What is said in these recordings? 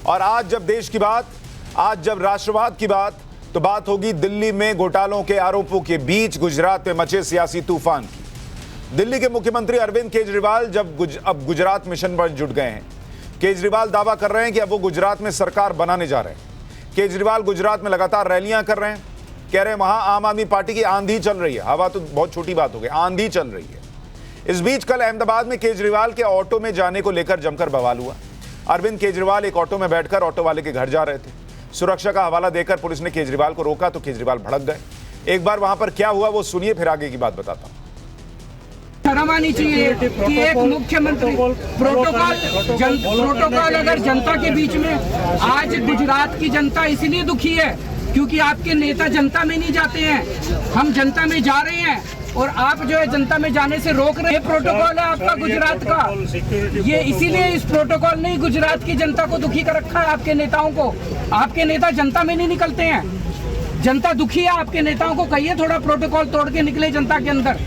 और आज जब देश की बात, आज जब राष्ट्रवाद की बात, तो बात होगी दिल्ली में घोटालों के आरोपों के बीच गुजरात में मचे सियासी तूफान की। दिल्ली के मुख्यमंत्री अरविंद केजरीवाल अब गुजरात मिशन पर जुट गए हैं। केजरीवाल दावा कर रहे हैं कि अब वो गुजरात में सरकार बनाने जा रहे हैं। केजरीवाल गुजरात में लगातार रैलियां कर रहे हैं, कह रहे हैं वहां आम आदमी पार्टी की आंधी चल रही है। हवा तो बहुत छोटी बात हो गई, आंधी चल रही है। इस बीच कल अहमदाबाद में केजरीवाल के ऑटो में जाने को लेकर जमकर बवाल हुआ। अरविंद केजरीवाल एक ऑटो में बैठकर ऑटो वाले के घर जा रहे थे। सुरक्षा का हवाला देकर पुलिस ने केजरीवाल को रोका तो केजरीवाल भड़क गए। एक बार वहां पर क्या हुआ वो सुनिए, फिर आगे की बात बताता हूं। शर्म आनी चाहिए कि एक मुख्यमंत्री प्रोटोकॉल अगर जनता के बीच में, आज गुजरात की जनता इसलिए दुखी है क्योंकि आपके नेता जनता में नहीं जाते हैं। हम जनता में जा रहे हैं और आप जो है जनता में जाने से रोक रहे हैं। प्रोटोकॉल है आपका गुजरात का, ये इसीलिए इस प्रोटोकॉल ने गुजरात की जनता को दुखी कर रखा है, आपके नेताओं को। आपके नेता जनता में नहीं निकलते हैं, जनता दुखी है आपके नेताओं को। कहिए थोड़ा प्रोटोकॉल तोड़ के निकले जनता के अंदर।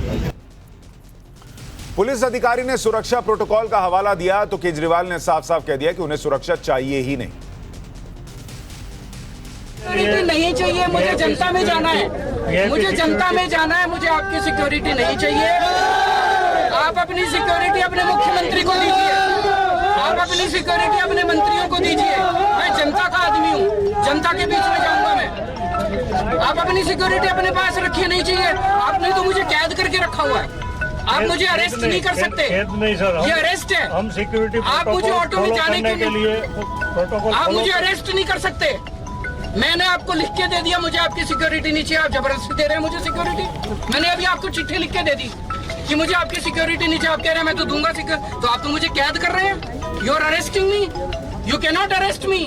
पुलिस अधिकारी ने सुरक्षा प्रोटोकॉल का हवाला दिया तो केजरीवाल ने साफ साफ कह दिया कि उन्हें सुरक्षा चाहिए ही नहीं। सिक्योरिटी नहीं चाहिए, मुझे जनता में जाना है, मुझे जनता में जाना है, मुझे आपकी सिक्योरिटी नहीं चाहिए। आप अपनी सिक्योरिटी अपने मुख्यमंत्री को दीजिए, आप अपनी सिक्योरिटी अपने मंत्रियों को दीजिए। मैं जनता का आदमी हूँ, जनता के बीच में जाऊंगा मैं। आप अपनी सिक्योरिटी अपने पास रखिए, नहीं चाहिए। आपने तो मुझे कैद करके रखा हुआ है, आप मुझे अरेस्ट नहीं कर सकते। ये अरेस्ट है। हम सिक्योरिटी आप मुझे ऑटो में जाने के लिए आप मुझे अरेस्ट नहीं कर सकते। मैंने आपको लिख के दे दिया, मुझे आपकी सिक्योरिटी नहीं चाहिए। आप जबरदस्ती दे रहे हैं मुझे सिक्योरिटी। मैंने अभी आपको चिट्ठी लिख के दे दी कि मुझे आपकी सिक्योरिटी नहीं चाहिए। आप कह रहे हैं मैं तो दूंगा सिक्योरिटी, तो आप तो मुझे कैद कर रहे हैं। You are arresting me, you can not arrest me.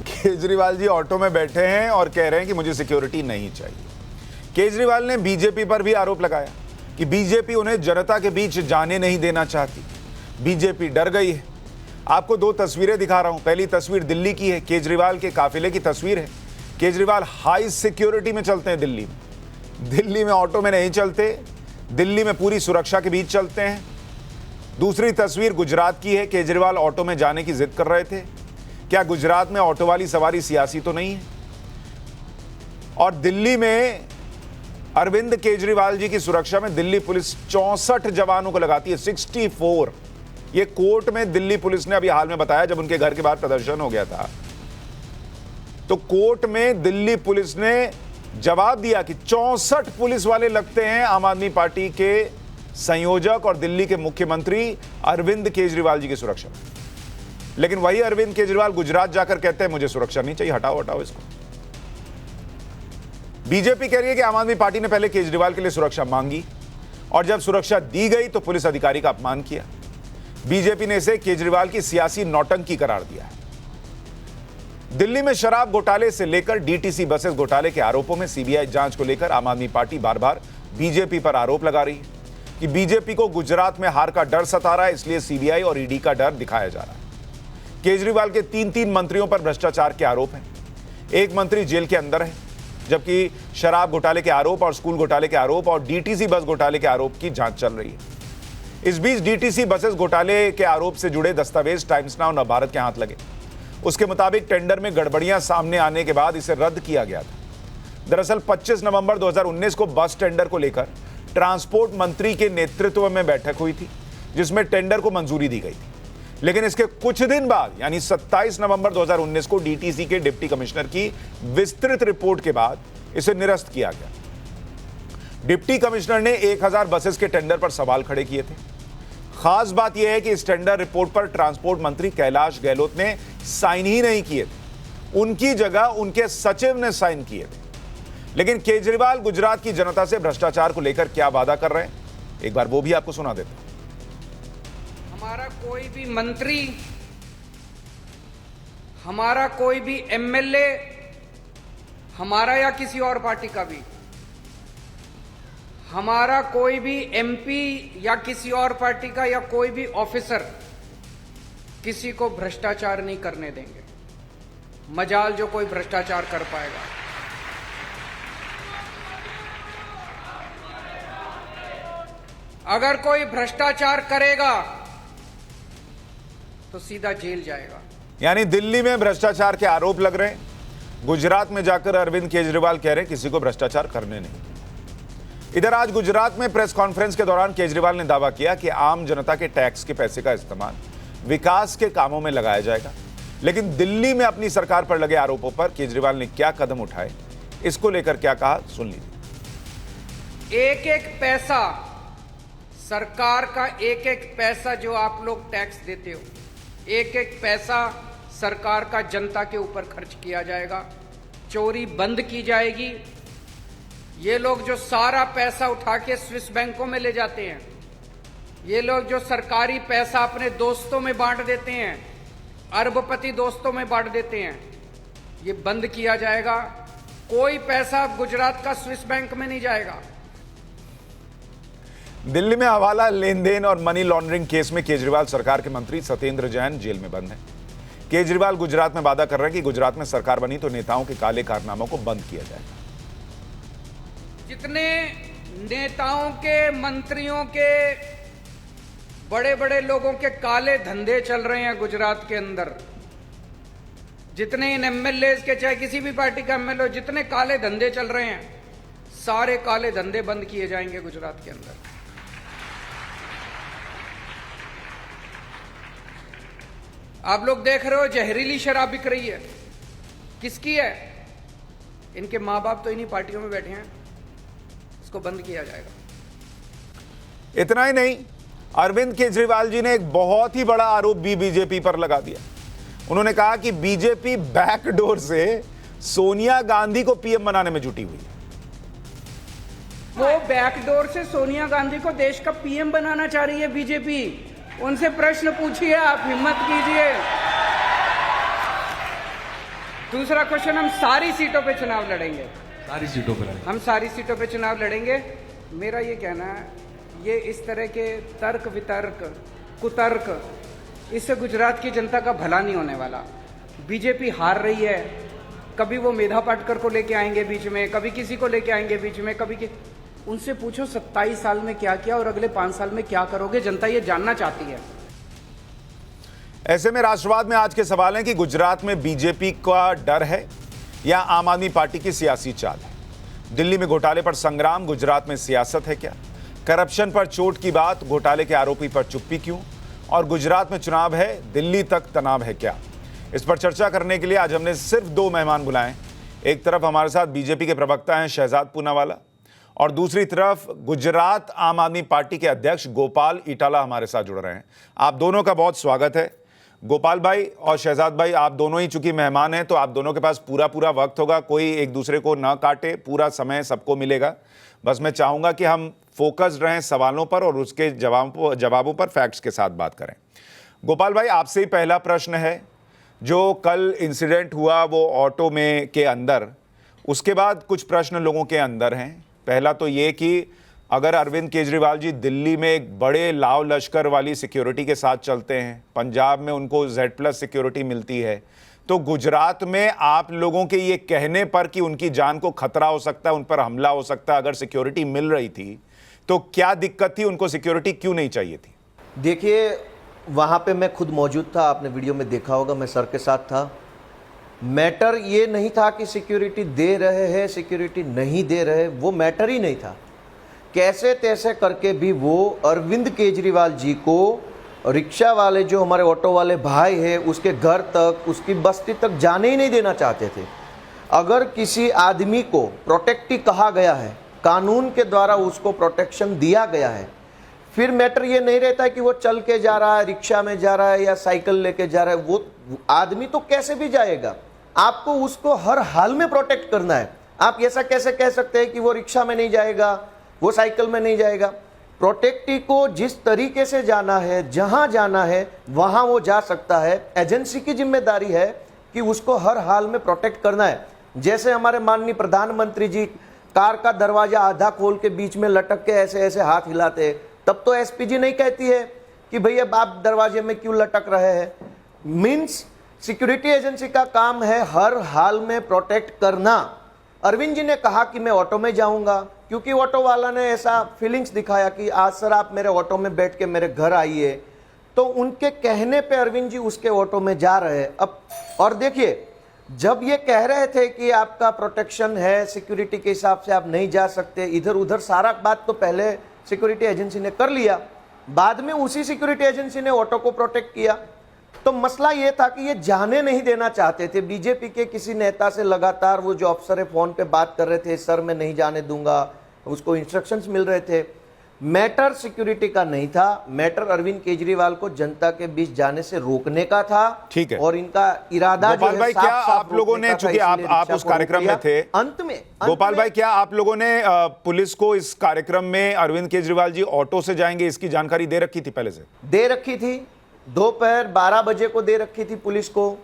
Kejriwal ji auto में बैठे हैं और कह रहे हैं कि मुझे सिक्योरिटी नहीं चाहिए। केजरीवाल ने बीजेपी पर भी आरोप लगाया कि बीजेपी उन्हें जनता के बीच जाने नहीं देना चाहती, बीजेपी डर गई है। आपको दो तस्वीरें दिखा रहा हूं। पहली तस्वीर दिल्ली की है, केजरीवाल के काफिले की तस्वीर है। केजरीवाल हाई सिक्योरिटी में चलते हैं दिल्ली में ऑटो में नहीं चलते, दिल्ली में पूरी सुरक्षा के बीच चलते हैं। दूसरी तस्वीर गुजरात की है, केजरीवाल ऑटो में जाने की जिद कर रहे थे। क्या गुजरात में ऑटो वाली सवारी सियासी तो नहीं है? और दिल्ली में अरविंद केजरीवाल जी की सुरक्षा में दिल्ली पुलिस 64 जवानों को लगाती है, 64। ये कोर्ट में दिल्ली पुलिस ने अभी हाल में बताया, जब उनके घर के बाहर प्रदर्शन हो गया था तो कोर्ट में दिल्ली पुलिस ने जवाब दिया कि 64 पुलिस वाले लगते हैं आम आदमी पार्टी के संयोजक और दिल्ली के मुख्यमंत्री अरविंद केजरीवाल जी की सुरक्षा। लेकिन वही अरविंद केजरीवाल गुजरात जाकर कहते हैं मुझे सुरक्षा नहीं चाहिए, हटाओ हटाओ इसको। बीजेपी कह रही है कि आम आदमी पार्टी ने पहले केजरीवाल के लिए सुरक्षा मांगी और जब सुरक्षा दी गई तो पुलिस अधिकारी का अपमान किया। बीजेपी ने इसे केजरीवाल की सियासी नौटंकी करार दिया है। दिल्ली में शराब घोटाले से लेकर डीटीसी बसेस घोटाले के आरोपों में सीबीआई जांच को लेकर आम आदमी पार्टी बार बार बीजेपी पर आरोप लगा रही है कि बीजेपी को गुजरात में हार का डर सता रहा है, इसलिए सीबीआई और ईडी का डर दिखाया जा रहा है। केजरीवाल के 3 मंत्रियों पर भ्रष्टाचार के आरोप हैं। एक मंत्री जेल के अंदर है, जबकि शराब घोटाले के आरोप और स्कूल घोटाले के आरोप और डीटीसी बस घोटाले के आरोप की जांच चल रही है। इस बीच डीटीसी बसेस घोटाले के आरोप से जुड़े दस्तावेज टाइम्स नाउ नवभारत के हाथ लगे। उसके मुताबिक टेंडर में गड़बड़ियां सामने आने के बाद इसे रद्द किया गया था। दरअसल 25 नवंबर 2019 को बस टेंडर को लेकर ट्रांसपोर्ट मंत्री के नेतृत्व में बैठक हुई थी, जिसमें टेंडर को मंजूरी दी गई थी। लेकिन इसके कुछ दिन बाद यानी 27 नवंबर 2019 को डीटीसी के डिप्टी कमिश्नर की विस्तृत रिपोर्ट के बाद इसे निरस्त किया गया। डिप्टी कमिश्नर ने 1000 बसेस के टेंडर पर सवाल खड़े किए थे। खास बात यह है कि इस टेंडर रिपोर्ट पर ट्रांसपोर्ट मंत्री कैलाश गहलोत ने साइन ही नहीं किए थे, उनकी जगह उनके सचिव ने साइन किए थे। लेकिन केजरीवाल गुजरात की जनता से भ्रष्टाचार को लेकर क्या वादा कर रहे हैं, एक बार वो भी आपको सुना देता हूं। हमारा कोई भी मंत्री, हमारा कोई भी एमएलए, हमारा या किसी और पार्टी का भी, हमारा कोई भी एमपी या किसी और पार्टी का या कोई भी ऑफिसर किसी को भ्रष्टाचार नहीं करने देंगे। मजाल जो कोई भ्रष्टाचार कर पाएगा। अगर कोई भ्रष्टाचार करेगा तो सीधा जेल जाएगा। यानी दिल्ली में भ्रष्टाचार के आरोप लग रहे हैं, गुजरात में जाकर अरविंद केजरीवाल कह रहे हैं किसी को भ्रष्टाचार करने नहीं। इधर आज गुजरात में प्रेस कॉन्फ्रेंस के दौरान केजरीवाल ने दावा किया कि आम जनता के टैक्स के पैसे का इस्तेमाल विकास के कामों में लगाया जाएगा। लेकिन दिल्ली में अपनी सरकार पर लगे आरोपों पर केजरीवाल ने क्या कदम उठाए, इसको लेकर क्या कहा, सुन लीजिए। एक एक पैसा सरकार का, एक एक पैसा जो आप लोग टैक्स देते हो, एक एक पैसा सरकार का जनता के ऊपर खर्च किया जाएगा। चोरी बंद की जाएगी। ये लोग जो सारा पैसा उठा के स्विस बैंकों में ले जाते हैं, ये लोग जो सरकारी पैसा अपने दोस्तों में बांट देते हैं, अरबपति दोस्तों में बांट देते हैं, ये बंद किया जाएगा। कोई पैसा गुजरात का स्विस बैंक में नहीं जाएगा। दिल्ली में हवाला लेन देन और मनी लॉन्ड्रिंग केस में केजरीवाल सरकार के मंत्री सत्येंद्र जैन जेल में बंद हैं। केजरीवाल गुजरात में वादा कर रहे हैं कि गुजरात में सरकार बनी तो नेताओं के काले कारनामों को बंद किया जाएगा। जितने नेताओं के, मंत्रियों के, बड़े बड़े लोगों के काले धंधे चल रहे हैं गुजरात के अंदर, जितने इन एमएलए के, चाहे किसी भी पार्टी का एमएलए, जितने काले धंधे चल रहे हैं, सारे काले धंधे बंद किए जाएंगे गुजरात के अंदर। आप लोग देख रहे हो जहरीली शराब बिक रही है, किसकी है? इनके मां बाप तो इन्हीं पार्टियों में बैठे हैं। इसको बंद किया जाएगा। इतना ही नहीं, अरविंद केजरीवाल जी ने एक बहुत ही बड़ा आरोप भी बीजेपी पर लगा दिया। उन्होंने कहा कि बीजेपी बैकडोर से सोनिया गांधी को पीएम बनाने में जुटी हुई है। वो बैकडोर से सोनिया गांधी को देश का पीएम बनाना चाह रही है बीजेपी। उनसे प्रश्न पूछिए, आप हिम्मत कीजिए। दूसरा क्वेश्चन, हम सारी सीटों पे चुनाव लड़ेंगे। सारी सीटों पर हम सारी सीटों पे चुनाव लड़ेंगे। मेरा ये कहना है, ये इस तरह के तर्क वितर्क, कुतर्क, इससे गुजरात की जनता का भला नहीं होने वाला। बीजेपी हार रही है, कभी वो मेधा पाटकर को लेके आएंगे बीच में, कभी किसी को लेके आएंगे बीच में, कभी उनसे पूछो 27 साल में क्या किया और अगले 5 साल में क्या करोगे, जनता ये जानना चाहती है। ऐसे में राष्ट्रवाद में आज के सवाल हैं कि गुजरात में बीजेपी का डर है या आम आदमी पार्टी की सियासी चाल है। दिल्ली में घोटाले पर संग्राम, गुजरात में सियासत है क्या? करप्शन पर चोट की बात, घोटाले के आरोपी पर चुप्पी क्यों? और गुजरात में चुनाव है, दिल्ली तक तनाव है क्या? इस पर चर्चा करने के लिए आज हमने सिर्फ 2 मेहमान बुलाए। एक तरफ हमारे साथ बीजेपी के प्रवक्ता हैं शहजाद पूनावाला, और दूसरी तरफ गुजरात आम आदमी पार्टी के अध्यक्ष गोपाल इटाला हमारे साथ जुड़ रहे हैं। आप दोनों का बहुत स्वागत है। गोपाल भाई और शहजाद भाई, आप दोनों ही चूंकि मेहमान हैं तो आप दोनों के पास पूरा वक्त होगा, कोई एक दूसरे को ना काटे, पूरा समय सबको मिलेगा। बस मैं चाहूंगा कि हम फोकस्ड रहें सवालों पर और उसके जवाबों पर फैक्ट्स के साथ बात करें। गोपाल भाई, आपसे ही पहला प्रश्न है। जो कल इंसिडेंट हुआ वो ऑटो में के अंदर, उसके बाद कुछ प्रश्न लोगों के अंदर हैं। पहला तो ये कि अगर अरविंद केजरीवाल जी दिल्ली में एक बड़े लाव लश्कर वाली सिक्योरिटी के साथ चलते हैं, पंजाब में उनको Z+ सिक्योरिटी मिलती है, तो गुजरात में आप लोगों के ये कहने पर कि उनकी जान को खतरा हो सकता है, उन पर हमला हो सकता है, अगर सिक्योरिटी मिल रही थी तो क्या दिक्कत थी? उनको सिक्योरिटी क्यों नहीं चाहिए थी? देखिए, वहाँ पे मैं खुद मौजूद था, आपने वीडियो में देखा होगा, मैं सर के साथ था। मैटर ये नहीं था कि सिक्योरिटी दे रहे हैं, सिक्योरिटी नहीं दे रहे, वो मैटर ही नहीं था। कैसे तैसे करके भी वो अरविंद केजरीवाल जी को रिक्शा वाले, जो हमारे ऑटो वाले भाई है, उसके घर तक, उसकी बस्ती तक जाने ही नहीं देना चाहते थे। अगर किसी आदमी को प्रोटेक्टी कहा गया है, कानून के द्वारा उसको प्रोटेक्शन दिया गया है, फिर मैटर ये नहीं रहता है कि वो चल के जा रहा है, रिक्शा में जा रहा है या साइकिल लेके जा रहा है। वो आदमी तो कैसे भी जाएगा, आपको उसको हर हाल में प्रोटेक्ट करना है। आप ऐसा कैसे कह सकते हैं कि वो रिक्शा में नहीं जाएगा, वो साइकिल में नहीं जाएगा? प्रोटेक्टी को जिस तरीके से जाना है, जहां जाना है वहां वो जा सकता है। एजेंसी की जिम्मेदारी है कि उसको हर हाल में प्रोटेक्ट करना है। जैसे हमारे माननीय प्रधानमंत्री जी कार का दरवाजा आधा खोल के बीच में लटक के ऐसे ऐसे हाथ हिलाते हैं, तब तो एसपीजी नहीं कहती है कि भैया आप दरवाजे में क्यों लटक रहे हैं। मीन्स सिक्योरिटी एजेंसी का काम है हर हाल में प्रोटेक्ट करना। अरविंद जी ने कहा कि मैं ऑटो में जाऊंगा, क्योंकि ऑटो वाला ने ऐसा फीलिंग्स दिखाया कि आज सर आप मेरे ऑटो में बैठ के मेरे घर आइए, तो उनके कहने पे अरविंद जी उसके ऑटो में जा रहे हैं। अब और देखिए, जब ये कह रहे थे कि आपका प्रोटेक्शन है, सिक्योरिटी के हिसाब से आप नहीं जा सकते, इधर उधर सारा बात तो पहले सिक्योरिटी एजेंसी ने कर लिया, बाद में उसी सिक्योरिटी एजेंसी ने ऑटो को प्रोटेक्ट किया। तो मसला ये था कि ये जाने नहीं देना चाहते थे। बीजेपी के किसी नेता से लगातार वो जो अफसर है फोन पे बात कर रहे थे, सर मैं नहीं जाने दूंगा, उसको इंस्ट्रक्शंस मिल रहे थे। मैटर सिक्योरिटी का नहीं था, मैटर अरविंद केजरीवाल को जनता के बीच जाने से रोकने का था। ठीक है। और इनका इरादा गोपाल भाई, क्या आप लोगों ने, चूंकि आप उस कार्यक्रम में थे, गोपाल भाई, क्या आप लोगों ने पुलिस को इस कार्यक्रम में अरविंद केजरीवाल जी ऑटो से जाएंगे इसकी जानकारी दे रखी थी? पहले से दे रखी थी, दोपहर 12 बजे को दे रखी थी पुलिस को।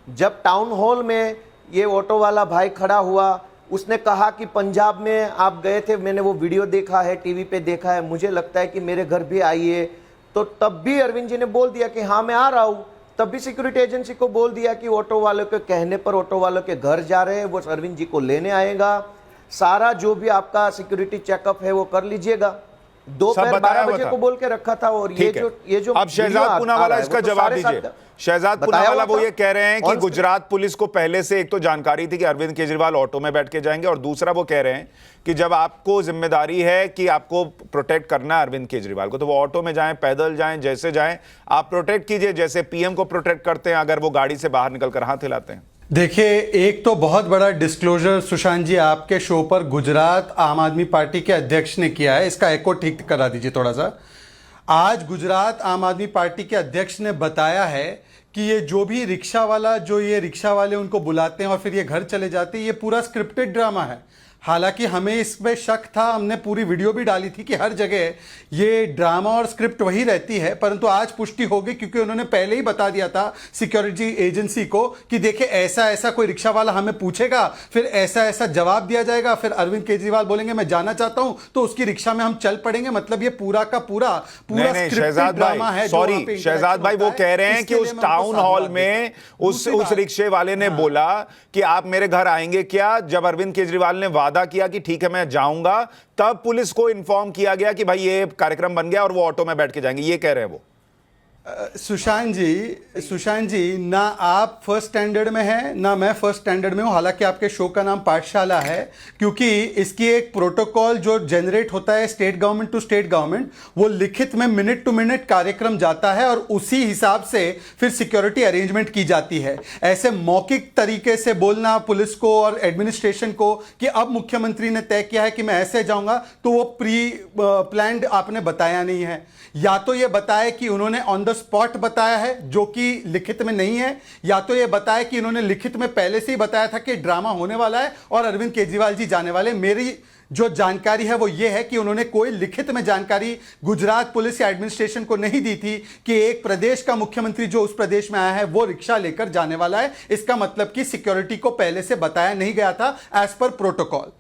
जब टाउन हॉल में ये ऑटो वाला भाई खड़ा हुआ, उसने कहा कि पंजाब में आप गए थे, मैंने वो वीडियो देखा है, टीवी पे देखा है, मुझे लगता है कि मेरे घर भी आइए। तो तब भी अरविंद जी ने बोल दिया कि हाँ मैं आ रहा हूं। तब भी सिक्योरिटी एजेंसी को बोल दिया कि ऑटो वालों के कहने पर ऑटो वालों के घर जा रहे हैं, वो अरविंद जी को लेने आएगा, सारा जो भी आपका सिक्योरिटी चेकअप है वो कर लीजिएगा। दोपहर 12 बजे को बोल के रखा था। और ये जो अब शहजाद पूनावाला इसका जवाब दीजिए। शहजाद पूनावाला वो ये कह रहे हैं कि गुजरात पुलिस को पहले से एक तो जानकारी थी कि अरविंद केजरीवाल ऑटो में बैठ के जाएंगे, और दूसरा वो कह रहे हैं कि जब आपको जिम्मेदारी है कि आपको प्रोटेक्ट करना है अरविंद केजरीवाल को, तो वो ऑटो में जाएं, पैदल जाएं, जैसे जाएं, आप प्रोटेक्ट कीजिए, जैसे पीएम को प्रोटेक्ट करते हैं अगर वो गाड़ी से बाहर निकलकर हाथ हिलाते हैं। देखिए, एक तो बहुत बड़ा डिस्क्लोजर सुशांत जी आपके शो पर गुजरात आम आदमी पार्टी के अध्यक्ष ने किया है, इसका एको ठीक करा दीजिए थोड़ा सा। आज गुजरात आम आदमी पार्टी के अध्यक्ष ने बताया है कि ये जो भी रिक्शा वाला, जो ये रिक्शा वाले उनको बुलाते हैं और फिर ये घर चले जाते हैं, ये पूरा स्क्रिप्टेड ड्रामा है। हालांकि हमें इसमें शक था, हमने पूरी वीडियो भी डाली थी कि हर जगह ये ड्रामा और स्क्रिप्ट वही रहती है, परंतु आज पुष्टि हो गई क्योंकि उन्होंने पहले ही बता दिया था सिक्योरिटी एजेंसी को कि देखिए ऐसा ऐसा कोई रिक्शा वाला हमें पूछेगा, फिर ऐसा ऐसा जवाब दिया जाएगा, फिर अरविंद केजरीवाल बोलेंगे मैं जाना चाहता हूं तो उसकी रिक्शा में हम चल पड़ेंगे। मतलब ये पूरा का पूरा शहजाद ड्रामा है। सॉरी शहजाद भाई, वो कह रहे हैं कि उस टाउन हॉल में उस रिक्शे वाले ने बोला कि आप मेरे घर आएंगे क्या? जब अरविंद केजरीवाल ने वादा किया कि ठीक है मैं जाऊंगा, तब पुलिस को इन्फॉर्म किया गया कि भाई ये कार्यक्रम बन गया और वो ऑटो में बैठ के जाएंगे, ये कह रहे हैं वो। सुशांत जी, ना आप फर्स्ट स्टैंडर्ड में हैं ना मैं फर्स्ट स्टैंडर्ड में हूं, हालांकि आपके शो का नाम पाठशाला है, क्योंकि इसकी एक प्रोटोकॉल जो जनरेट होता है state government to state government, वो लिखित में मिनट टू मिनट कार्यक्रम जाता है और उसी हिसाब से फिर सिक्योरिटी अरेंजमेंट की जाती है। ऐसे मौखिक तरीके से बोलना पुलिस को और एडमिनिस्ट्रेशन को कि अब मुख्यमंत्री ने तय किया है कि मैं ऐसे जाऊंगा, तो वो प्री प्लान्ड आपने बताया नहीं है। या तो ये बताया कि उन्होंने ऑन द स्पॉट बताया है जो कि लिखित में नहीं है, या तो ये बताया कि इन्होंने लिखित में पहले से ही बताया था कि ड्रामा होने वाला है और अरविंद केजरीवाल जी जाने वाले। मेरी जो जानकारी है वो ये है कि उन्होंने कोई लिखित में जानकारी गुजरात पुलिस या एडमिनिस्ट्रेशन को नहीं दी थी कि एक प्रदेश का मुख्यमंत्री जो उस प्रदेश में आया है वो रिक्शा लेकर जाने वाला है। इसका मतलब कि सिक्योरिटी को पहले से बताया नहीं गया था एज पर प्रोटोकॉल।